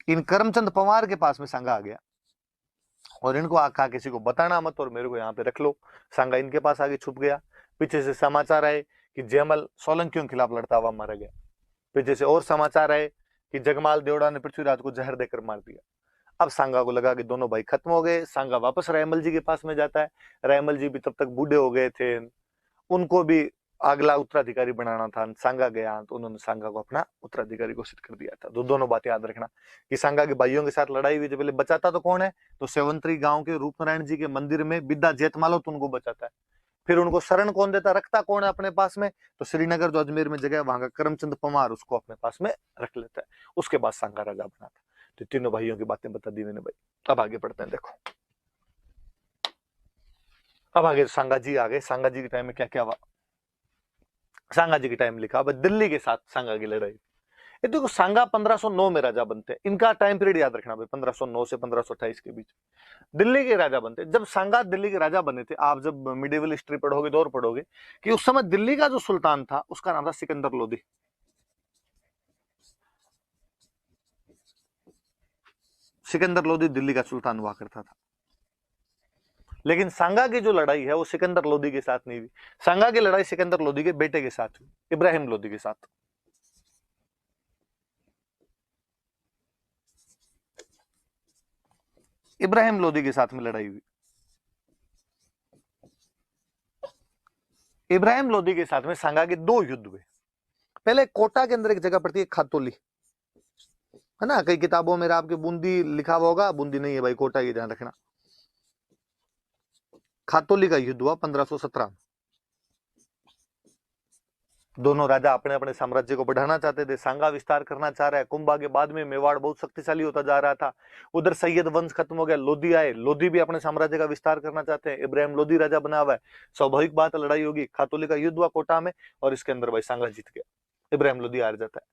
इन करमचंद पंवार के पास में सांगा आ गया, और इनको आखा किसी को बताना मत, और मेरे को यहाँ पे रख लो। सांगा इनके पास आगे छुप गया। पीछे से समाचार आए कि जयमल सोलंकियों के खिलाफ लड़ता हुआ मारा गया। पीछे से और समाचार आए कि जगमाल देवड़ा ने पृथ्वीराज को जहर देकर मार दिया। अब सांगा को लगा कि दोनों भाई खत्म हो गए। सांगा वापस रायमल जी के पास में जाता है। रायमल जी भी तब तक बूढ़े हो गए थे, उनको भी अगला उत्तराधिकारी बनाना था। सांगा गया तो उन्होंने सांगा को अपना उत्तराधिकारी घोषित कर दिया था। तो दोनों बातें याद रखना कि सांगा के भाइयों के साथ लड़ाई हुई, जो पहले बचाता तो कौन है, तो सेवंतरी गांव के रूपनारायण जी के मंदिर में बिद्दा जेतमालोत उनको बचाता है। फिर उनको शरण कौन देता, रखता कौन है अपने पास में, तो श्रीनगर जो अजमेर में जगह है वहां का करमचंद पंवार उसको अपने पास में रख लेता है। उसके बाद सांगा राजा बना था। तो तीनों भाइयों की बातें बता दी मैंने भाई। अब आगे बढ़ते हैं। देखो अब आगे सांगा जी आ गए। सांगा जी के टाइम में क्या क्या हुआ। सांगा जी के टाइम लिखा अब दिल्ली के साथ सांगा की लड़ाई। ये देखो सांगा 1509 में राजा बनते हैं। इनका टाइम पीरियड याद रखना भाई, 1509 से 1528 के बीच दिल्ली के राजा बनते। जब सांगा दिल्ली के राजा बने थे, आप जब मिडिवल हिस्ट्री पढ़ोगे, दौर पढ़ोगे, कि उस समय दिल्ली का जो सुल्तान था उसका नाम था सिकंदर लोदी। सिकंदर लोदी दिल्ली का सुल्तान हुआ करता था। लेकिन सांगा की जो लड़ाई है वो सिकंदर लोदी के साथ नहीं हुई। सांगा की लड़ाई सिकंदर लोदी के बेटे के साथ हुई, इब्राहिम लोदी के साथ। इब्राहिम लोदी के साथ में लड़ाई हुई। इब्राहिम लोदी के साथ में सांगा के दो युद्ध हुए। पहले कोटा के अंदर एक जगह पड़ती है खातोली, है ना, कई किताबों में आपके बूंदी लिखा हुआ होगा, बूंदी नहीं है भाई, कोटा, ये ध्यान रखना। खातोली का युद्ध हुआ 1517 में। दोनों राजा अपने अपने साम्राज्य को बढ़ाना चाहते थे। सांगा विस्तार करना चाह रहा है, कुंभा के बाद में मेवाड़ बहुत शक्तिशाली होता जा रहा था। उधर सैयद वंश खत्म हो गया, लोधी आए, लोधी भी अपने साम्राज्य का विस्तार करना चाहते हैं। इब्राहिम लोधी राजा बना हुआ है, स्वाभाविक बात लड़ाई होगी। खातोली का युद्ध हुआ कोटा में, और इसके अंदर भाई सांगा जीत गया, इब्राहिम लोधी हार जाता है।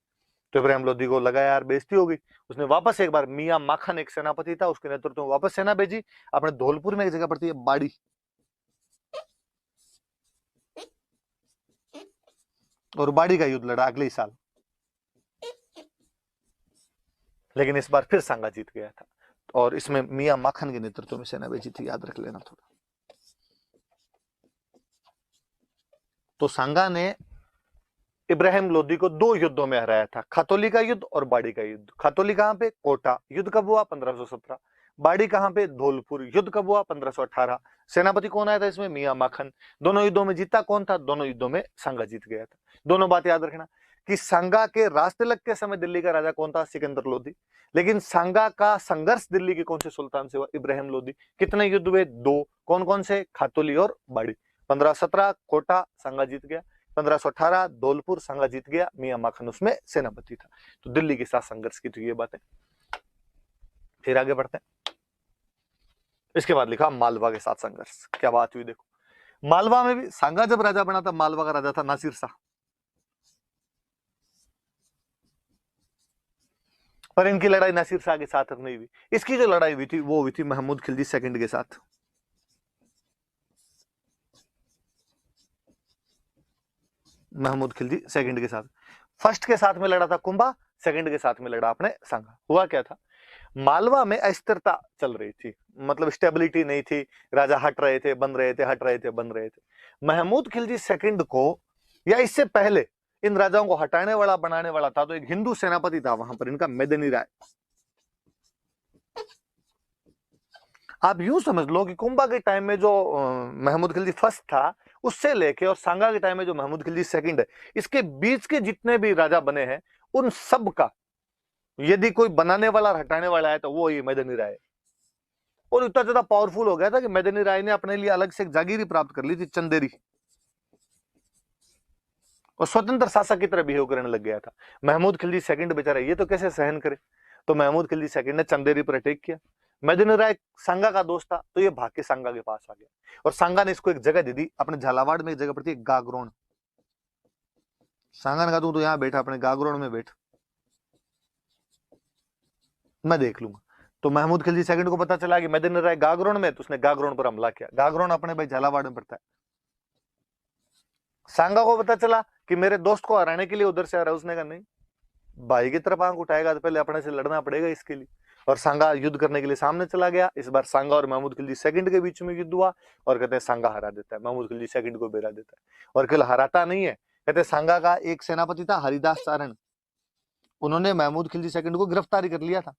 तो इब्राहिम लोधी को लगा यार बेइज्जती होगी, उसने वापस एक बार, मियां माखन एक सेनापति था, उसके नेतृत्व में वापस सेना भेजी। अपने धौलपुर में एक जगह पड़ती है बाड़ी, और बाड़ी का युद्ध लड़ा अगले ही साल। लेकिन इस बार फिर सांगा जीत गया था, और इसमें मियां माखन के नेतृत्व में सेना भेजी थी, याद रख लेना थोड़ा। तो सांगा ने इब्राहिम लोदी को दो युद्धों में हराया था, खातोली का युद्ध और बाड़ी का युद्ध। खातोली कहां पे, कोटा, युद्ध कब हुआ, 1517। बाड़ी कहां पे, धौलपुर, युद्ध कब हुआ, 1518। सेनापति कौन आया था इसमें, मियां माखन। दोनों युद्धों में जीता कौन था, दोनों युद्धों में सांगा जीत गया था। दोनों बात याद रखना कि सांगा के राजतिलक के समय दिल्ली का राजा कौन था, सिकंदर लोदी। लेकिन सांगा का संघर्ष दिल्ली के कौन से सुल्तान से हुआ, इब्राहिम लोदी। कितने युद्ध हुए, दो। कौन कौन से, खातोली और बाड़ी। 1517 कोटा, सांगा जीत गया। 1518 धौलपुर, सांगा जीत गया, मियां माखन उसमें सेनापति था। तो दिल्ली के साथ संघर्ष की तो ये बातें। फिर आगे बढ़ते हैं। इसके बाद लिखा मालवा के साथ संघर्ष। क्या बात हुई देखो, मालवा में भी सांगा जब राजा बना था, मालवा का राजा था नासिर शाह। पर इनकी लड़ाई नासिर शाह के साथ नहीं हुई। इसकी जो लड़ाई हुई थी वो हुई थी महमूद खिलजी सेकंड के साथ। महमूद खिलजी सेकंड के साथ। फर्स्ट के साथ में लड़ा था कुंभा, सेकंड के साथ में लड़ा अपने सांगा। हुआ क्या था, मालवा में अस्थिरता चल रही थी, मतलब स्टेबिलिटी नहीं थी। राजा हट रहे थे, बन रहे थे, हट रहे थे, बन रहे थे। महमूद खिलजी सेकंड को, या इससे पहले इन राजाओं को हटाने वाला, बनाने वाला था तो एक हिंदू सेनापति था वहां पर, इनका मेदिनी राय। आप यूं समझ लो कि कुंभा के टाइम में जो महमूद खिलजी फर्स्ट था, उससे लेके और सांगा के टाइम में जो महमूद खिलजी सेकंड है, इसके बीच के जितने भी राजा बने हैं, उन सब का यदि कोई बनाने वाला और हटाने वाला है तो वो ये मेदिनी राय। और इतना ज्यादा पावरफुल हो गया था कि मेदिनी राय ने अपने लिए अलग से एक जागीर प्राप्त कर ली थी, चंदेरी, और स्वतंत्र शासक की तरह बिहेव करने लग गया था। महमूद खिलजी सेकंड बेचारा ये तो कैसे सहन करे, तो महमूद खिलजी सेकंड ने चंदेरी पर अटैक किया। मेदिनी राय सांगा का दोस्त था, तो ये भाग के सांगा के पास आ गया, और सांगा ने इसको एक जगह दे दी। अपने झालावाड़ में एक जगह पड़ती है गागरोन। सांगा ने कहा तू तो यहाँ बैठा, अपने गागरोन में बैठ, मैं देख लूंगा। तो महमूद खिलजी सेकंड को पता चला कि मेदिनी राय गागरोन में, तो उसने गागरोन पर हमला किया। गागरोन अपने भाई झालावाड़ में पड़ता है। सांगा को पता चला कि मेरे दोस्त को हराने के लिए उधर से आ रहा है, उसने कहा नहीं, भाई की तरफ आंख उठाएगा तो पहले अपने से लड़ना पड़ेगा इसके लिए। और सांगा युद्ध करने के लिए सामने चला गया। इस बार सांगा और महमूद खिलजी सेकंड के बीच में युद्ध हुआ, और कहते हैं सांगा हरा देता है, महमूद खिलजी सेकंड को बेरा देता है। और केवल हराता नहीं है, कहते सांगा का एक सेनापति था हरिदास चारण, उन्होंने महमूद खिलजी सेकंड को गिरफ्तारी कर लिया था।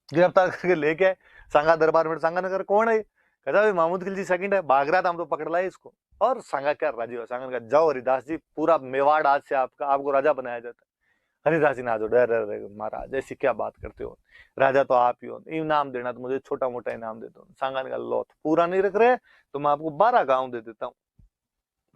गिरफ्तार करके लेके सांगा दरबार में, सांगा ने कहा कौन है, कहता भाई महमूद खिलजी सेकंड है, भाग रहा था, हम तो पकड़ लाए इसको। और सांगा क्या राजी हुआ, सांगा ने कहा जाओ हरिदास जी, पूरा मेवाड़ आज से आपको राजा बनाया जाता है। हरिदास जी ने आज डर महाराज ऐसी क्या बात करते हो, राजा तो आप ही हो, इनाम देना तो मुझे छोटा मोटा इनाम दे दो। सांगा ने कहा लो, पूरा नहीं रख रहे तो मैं आपको 12 गांव दे देता हूँ।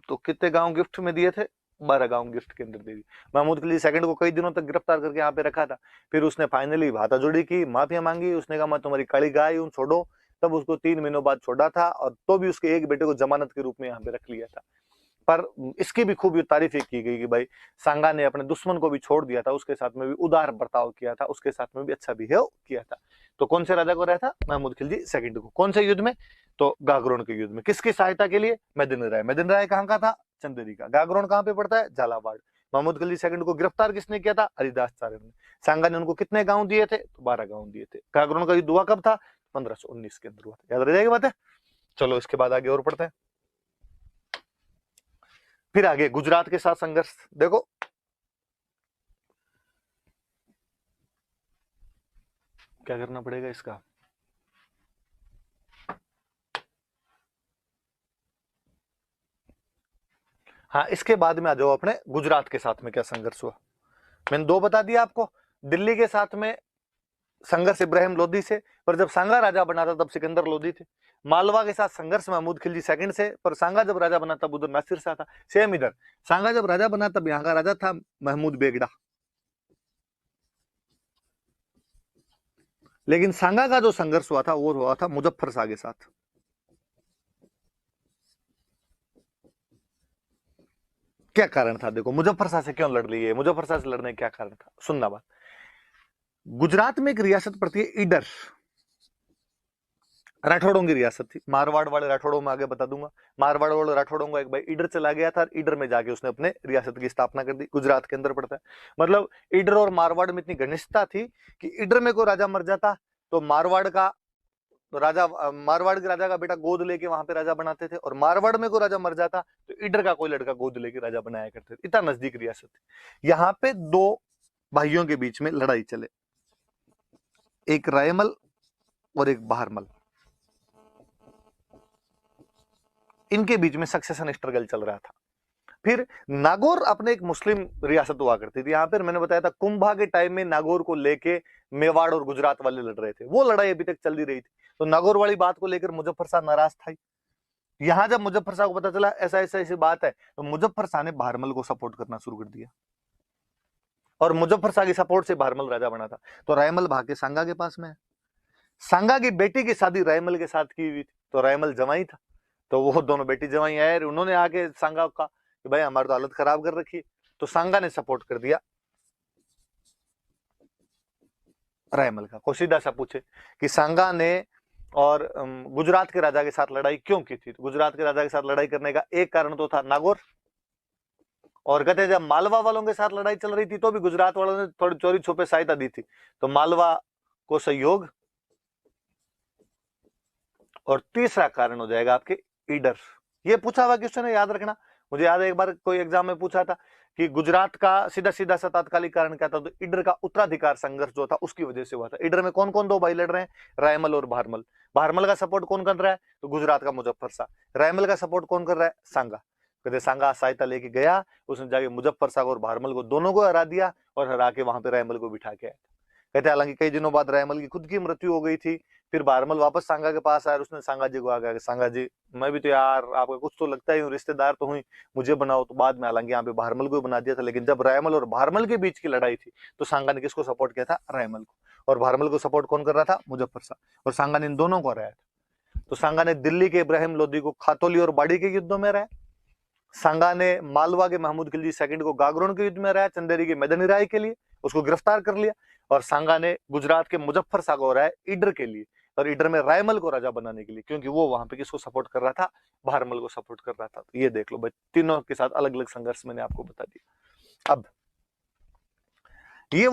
तो कितने गांव गिफ्ट में दिए थे, 12 गांव गिफ्ट के अंदर दे दी। महमूद खिलजी सेकंड को कई दिनों तक गिरफ्तार करके यहाँ पे रखा था। फिर उसने फाइनली हाथाजोड़ी की, माफिया मांगी, उसने कहा मैं तुम्हारी काली गाय हूं, छोड़ो। तब उसको 3 महीनों बाद छोड़ा था, और तो भी उसके एक बेटे को जमानत के रूप में यहाँ पे रख लिया था। पर इसकी भी खूब तारीफ की गई कि भाई सांगा ने अपने दुश्मन को भी छोड़ दिया था, उसके साथ में भी उदार बर्ताव किया था, उसके साथ में भी अच्छा बिहेव किया था। तो कौन से राजा को रहा था? महमूद खिलजी सेकंड को। कौन से युद्ध में? तो गागरोन के युद्ध में। किसकी सहायता के लिए? मेदिनी राय। मेदिनी राय कहाँ का था? चंदेरी का। गागरोन कहाँ पे पड़ता है? झालावाड़। महमूद खिलजी सेकंड को गिरफ्तार किसने किया था? हरिदासाचार्य ने। सांगा ने उनको कितने गांव दिए थे? तो 12 गांव दिए थे। गागरोन का युद्ध हुआ कब था? 1519 के अंदर हुआ था। याद रह जाएगी बात है। चलो इसके बाद आगे और पढ़ते हैं। फिर आगे गुजरात के साथ संघर्ष देखो। क्या करना पड़ेगा इसका? हाँ, इसके बाद में आ जाओ अपने गुजरात के साथ में क्या संघर्ष हुआ। मैंने 2 बता दिया आपको। दिल्ली के साथ में संघर्ष इब्राहिम लोदी से, पर जब सांगा राजा बना था तब सिकंदर लोदी थे। मालवा के साथ संघर्ष महमूद खिलजी सेकंड से, पर सांगा जब राजा बना तब उधर नासिर शाह था। सेम इधर सांगा जब राजा बना तब यहाँ का राजा था महमूद बेगड़ा। लेकिन सांगा का जो संघर्ष हुआ था वो हुआ था मुजफ्फर शाह के साथ। क्या कारण था? देखो मुजफ्फर शाह से क्यों लड़ लिए, मुजफ्फर शाह से लड़ने का क्या कारण था, सुनना बात। गुजरात में एक रियासत पड़ती है ईडर, राठौड़ों की रियासत थी। मारवाड़ वाले राठौड़ों में आगे बता दूंगा। मारवाड़ वाले राठौड़ों का एक भाई ईडर चला गया था, ईडर में जाके उसने अपने रियासत की स्थापना कर दी। गुजरात के अंदर पड़ता है। मतलब ईडर और मारवाड़ में इतनी घनिष्ठता थी कि ईडर में कोई राजा मर जाता तो मारवाड़ का राजा, मारवाड़ के राजा का बेटा गोद लेके वहां पे राजा बनाते थे, और मारवाड़ में कोई राजा मर जाता तो ईडर का कोई लड़का गोद लेके राजा बनाया करते थे। इतना नजदीक रियासत थी। यहाँ पे 2 भाइयों के बीच में लड़ाई चले, एक रायमल और एक बहारमल। इनके बीच में सक्सेशन स्ट्रगल चल रहा था। फिर नागौर अपने एक मुस्लिम रियासत हुआ करती थी। यहाँ पर मैंने बताया था कुंभा के टाइम में नागौर को लेके मेवाड़ और गुजरात वाले लड़ रहे थे, वो लड़ाई अभी तक चल रही थी। तो नागौर वाली बात को लेकर मुजफ्फर शाह नाराज था। यहां जब मुजफ्फर शाह को पता चला ऐसा ऐसा ऐसी बात है, तो मुजफ्फर शाह ने बहारमल को सपोर्ट करना शुरू कर दिया, और मुजफ्फर शाह की सपोर्ट से बहारमल राजा बना था। तो रायमल भाग के सांगा के पास में है। सांगा की बेटी की शादी रायमल के साथ की हुई थी, तो रायमल जवाई था। तो वो दोनों बेटी जवाई आए, उन्होंने आके सांगा का कि भाई हमारी तो हालत खराब कर रखी है। तो सांगा ने सपोर्ट कर दिया रायमल का। कोई सीधा सा पूछे कि सांगा ने और गुजरात के राजा के साथ लड़ाई क्यों की थी, तो गुजरात के राजा के साथ लड़ाई करने का एक कारण तो था नागौर, और कहते जब मालवा वालों के साथ लड़ाई चल रही थी तो भी गुजरात वालों ने थोड़ी चोरी छुपे सहायता दी थी, तो मालवा को सहयोग। और तीसरा कारण हो जाएगा आपके ईडर। ये पूछा हुआ क्वेश्चन है, याद रखना। मुझे याद है एक बार कोई एग्जाम में पूछा था कि गुजरात का सीधा सीधा सा तात्कालिक कारण क्या था, तो ईडर का उत्तराधिकार संघर्ष जो था उसकी वजह से हुआ था। ईडर में कौन कौन 2 भाई लड़ रहे हैं? रायमल और बहारमल। बहारमल का सपोर्ट कौन कर रहा है? तो गुजरात का मुजफ्फर शाह। रायमल का सपोर्ट कौन कर रहा है? सांगा। कहते सांगा सहायता लेके गया, उसने जाके मुजफ्फर शाह और बहारमल को दोनों को हरा दिया, और हरा के वहां पे रायमल को बिठा के आया। कहते हालांकि कई दिनों बाद रायमल की खुद की मृत्यु हो गई थी। फिर बहारमल वापस सांगा के पास आया, उसने सांगा जी को आ गया, सांगा जी मैं भी तो यार आपका कुछ तो लगता है रिश्तेदार तो हुई, मुझे बनाओ। तो बाद में हालांकि यहाँ पे बहारमल को बना दिया था, लेकिन जब रायमल और बहारमल के बीच की लड़ाई थी तो सांगा ने किसको सपोर्ट किया था? रायमल को। और बहारमल को सपोर्ट कौन कर रहा था? मुजफ्फर शाह। और सांगा ने इन दोनों को हराया था। तो सांगा ने दिल्ली के इब्राहिम लोदी को खातौली और बाड़ी के युद्धों में हराया। सांगा ने मालवा के महमूद खिलजी सेकंड को गागरोन के युद्ध में हराया, चंदेरी के मेदिनी राय के लिए, उसको गिरफ्तार कर लिया। और सांगा ने गुजरात के मुजफ्फर शाह को हराया ईडर के लिए, और ईडर में रायमल को राजा बनाने के लिए, क्योंकि वो वहां पे किसको सपोर्ट कर रहा था? बहारमल को सपोर्ट कर रहा था। तो ये देख लो भाई, तीनों के साथ अलग अलग संघर्ष मैंने आपको बता दिया। अब ये